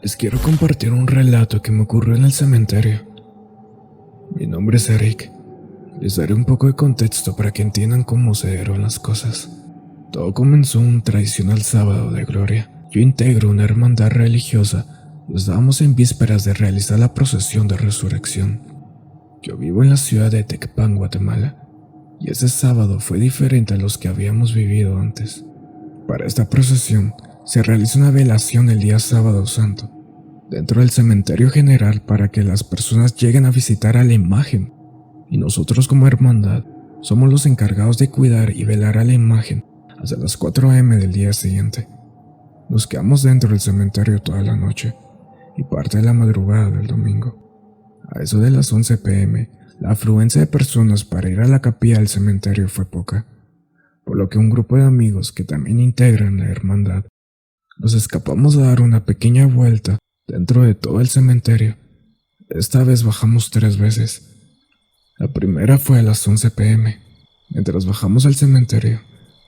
Les quiero compartir un relato que me ocurrió en el cementerio. Mi nombre es Eric. Les daré un poco de contexto para que entiendan cómo se dieron las cosas. Todo comenzó un tradicional sábado de gloria. Yo integro una hermandad religiosa y estábamos en vísperas de realizar la procesión de resurrección. Yo vivo en la ciudad de Tecpan, Guatemala, y ese sábado fue diferente a los que habíamos vivido antes. Para esta procesión se realiza una velación el día sábado santo, dentro del cementerio general para que las personas lleguen a visitar a la imagen, y nosotros como hermandad somos los encargados de cuidar y velar a la imagen hasta las 4 a.m. del día siguiente. Nos quedamos dentro del cementerio toda la noche y parte de la madrugada del domingo. A eso de las 11 p.m., la afluencia de personas para ir a la capilla del cementerio fue poca, por lo que un grupo de amigos que también integran la hermandad nos escapamos a dar una pequeña vuelta dentro de todo el cementerio. Esta vez bajamos 3 veces. La primera fue a las 11 p.m. Mientras bajamos al cementerio,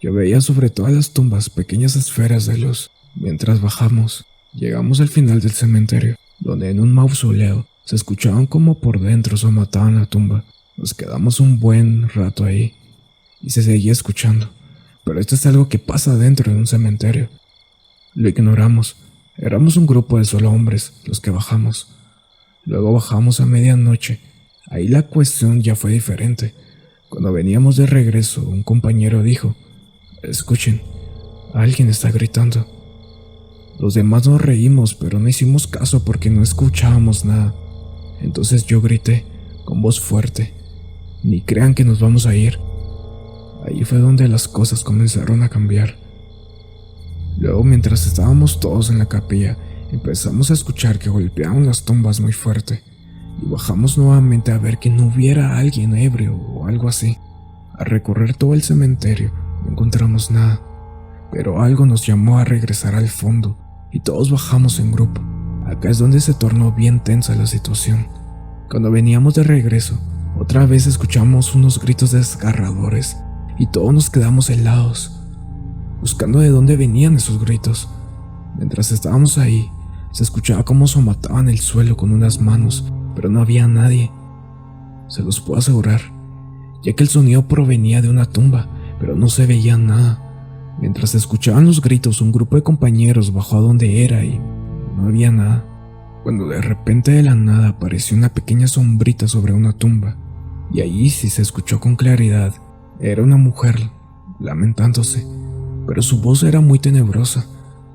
yo veía sobre todas las tumbas pequeñas esferas de luz. Mientras bajamos, llegamos al final del cementerio, donde en un mausoleo se escuchaban como por dentro somataban la tumba. Nos quedamos un buen rato ahí, y se seguía escuchando. Pero esto es algo que pasa dentro de un cementerio. Lo ignoramos. Éramos un grupo de solo hombres los que bajamos. Luego bajamos a medianoche. Ahí la cuestión ya fue diferente. Cuando veníamos de regreso, un compañero dijo: «Escuchen, alguien está gritando». Los demás nos reímos, pero no hicimos caso porque no escuchábamos nada. Entonces yo grité, con voz fuerte: «Ni crean que nos vamos a ir». Ahí fue donde las cosas comenzaron a cambiar. Luego, mientras estábamos todos en la capilla, empezamos a escuchar que golpeaban las tumbas muy fuerte, y bajamos nuevamente a ver que no hubiera alguien ebrio o algo así. Al recorrer todo el cementerio, no encontramos nada, pero algo nos llamó a regresar al fondo, y todos bajamos en grupo. Acá es donde se tornó bien tensa la situación. Cuando veníamos de regreso, otra vez escuchamos unos gritos desgarradores, y todos nos quedamos helados, buscando de dónde venían esos gritos. Mientras estábamos ahí, se escuchaba cómo somataban el suelo con unas manos, pero no había nadie. Se los puedo asegurar, ya que el sonido provenía de una tumba, pero no se veía nada. Mientras se escuchaban los gritos, un grupo de compañeros bajó a donde era y no había nada. Cuando de repente de la nada apareció una pequeña sombrita sobre una tumba, y allí sí se escuchó con claridad. Era una mujer lamentándose, pero su voz era muy tenebrosa.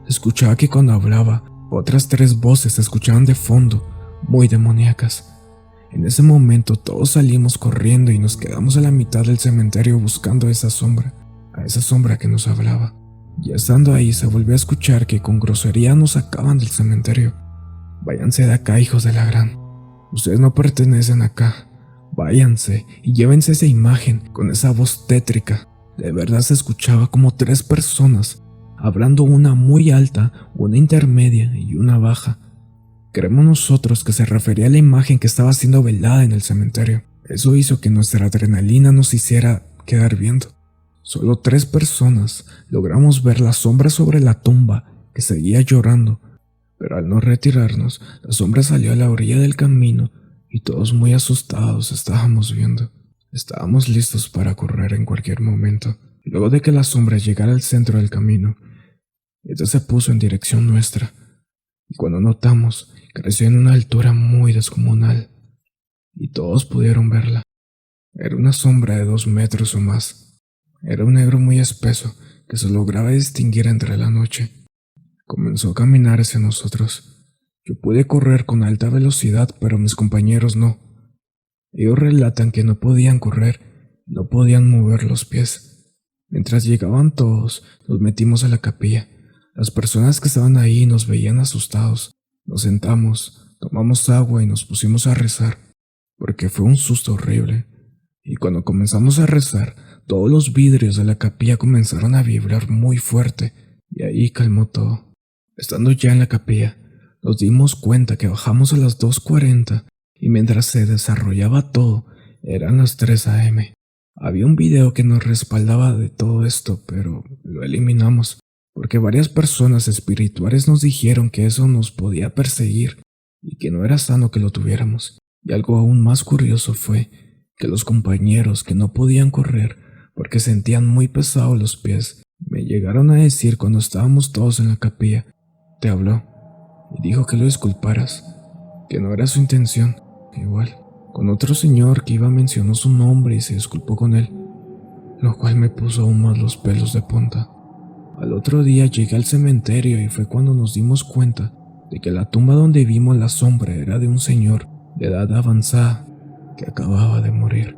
Se escuchaba que cuando hablaba, otras 3 voces se escuchaban de fondo, muy demoníacas. En ese momento todos salimos corriendo y nos quedamos a la mitad del cementerio buscando a esa sombra que nos hablaba. Ya estando ahí se volvió a escuchar que con grosería nos sacaban del cementerio. «Váyanse de acá, hijos de la gran. Ustedes no pertenecen acá. Váyanse y llévense esa imagen», con esa voz tétrica. De verdad se escuchaba como 3 personas, hablando, una muy alta, una intermedia y una baja. Creemos nosotros que se refería a la imagen que estaba siendo velada en el cementerio. Eso hizo que nuestra adrenalina nos hiciera quedar viendo. Solo 3 personas logramos ver la sombra sobre la tumba, que seguía llorando, pero al no retirarnos, la sombra salió a la orilla del camino y todos muy asustados estábamos viendo. Estábamos listos para correr en cualquier momento. Luego de que la sombra llegara al centro del camino, esta se puso en dirección nuestra, y cuando notamos, creció en una altura muy descomunal, y todos pudieron verla. Era una sombra de 2 metros o más. Era un negro muy espeso que se lograba distinguir entre la noche. Comenzó a caminar hacia nosotros. Yo pude correr con alta velocidad, pero mis compañeros no. Ellos relatan que no podían correr, no podían mover los pies. Mientras llegaban todos, nos metimos a la capilla. Las personas que estaban ahí nos veían asustados. Nos sentamos, tomamos agua y nos pusimos a rezar, porque fue un susto horrible. Y cuando comenzamos a rezar, todos los vidrios de la capilla comenzaron a vibrar muy fuerte, y ahí calmó todo. Estando ya en la capilla, nos dimos cuenta que bajamos a las 2:40, y mientras se desarrollaba todo, eran las 3 a.m. Había un video que nos respaldaba de todo esto, pero lo eliminamos, porque varias personas espirituales nos dijeron que eso nos podía perseguir y que no era sano que lo tuviéramos. Y algo aún más curioso fue que los compañeros que no podían correr porque sentían muy pesados los pies, me llegaron a decir cuando estábamos todos en la capilla, te habló y dijo que lo disculparas, que no era su intención. Igual, con otro señor que iba mencionó su nombre y se disculpó con él, lo cual me puso aún más los pelos de punta. Al otro día llegué al cementerio y fue cuando nos dimos cuenta de que la tumba donde vimos la sombra era de un señor de edad avanzada que acababa de morir.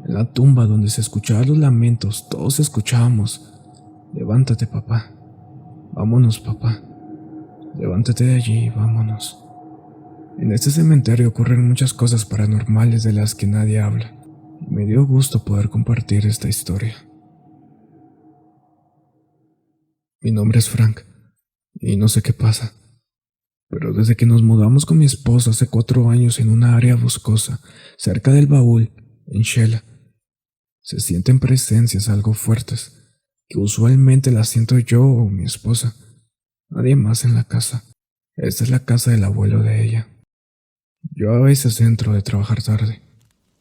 En la tumba donde se escuchaban los lamentos, todos escuchábamos: levántate, papá. Vámonos, papá. Levántate de allí y vámonos. En este cementerio ocurren muchas cosas paranormales de las que nadie habla. Me dio gusto poder compartir esta historia. Mi nombre es Frank, y no sé qué pasa, pero desde que nos mudamos con mi esposa hace 4 años en una área boscosa, cerca del Baúl, en Shela, se sienten presencias algo fuertes, que usualmente las siento yo o mi esposa, nadie más en la casa. Esta es la casa del abuelo de ella. Yo a veces entro de trabajar tarde,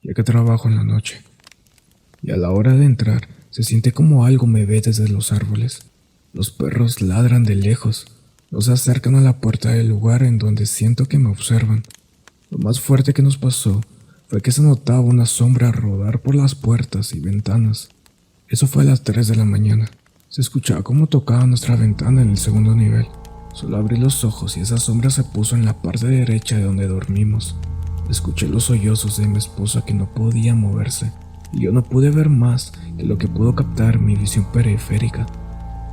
ya que trabajo en la noche, y a la hora de entrar se siente como algo me ve desde los árboles. Los perros ladran de lejos, no se acercan a la puerta del lugar en donde siento que me observan. Lo más fuerte que nos pasó fue que se notaba una sombra rodar por las puertas y ventanas. Eso fue a las 3 de la mañana. Se escuchaba cómo tocaba nuestra ventana en el segundo nivel. Solo abrí los ojos y esa sombra se puso en la parte derecha de donde dormimos. Escuché los sollozos de mi esposa que no podía moverse, y yo no pude ver más que lo que pudo captar mi visión periférica.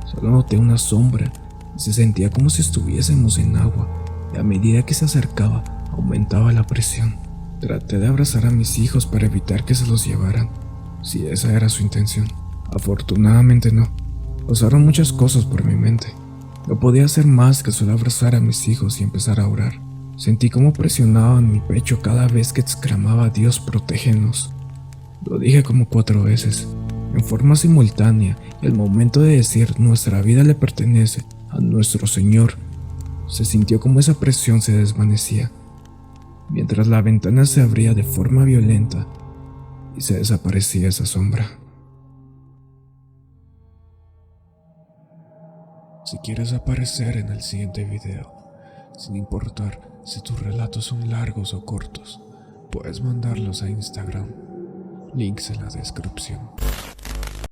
Solo noté una sombra y se sentía como si estuviésemos en agua, y a medida que se acercaba, aumentaba la presión. Traté de abrazar a mis hijos para evitar que se los llevaran, si esa era su intención. Afortunadamente no. Pasaron muchas cosas por mi mente. No podía hacer más que solo abrazar a mis hijos y empezar a orar. Sentí cómo presionaban mi pecho cada vez que exclamaba: Dios, protégenos. Lo dije como 4 veces, en forma simultánea, y al momento de decir nuestra vida le pertenece a nuestro Señor, se sintió como esa presión se desvanecía, mientras la ventana se abría de forma violenta y se desaparecía esa sombra. Si quieres aparecer en el siguiente video, sin importar si tus relatos son largos o cortos, puedes mandarlos a Instagram. Links en la descripción.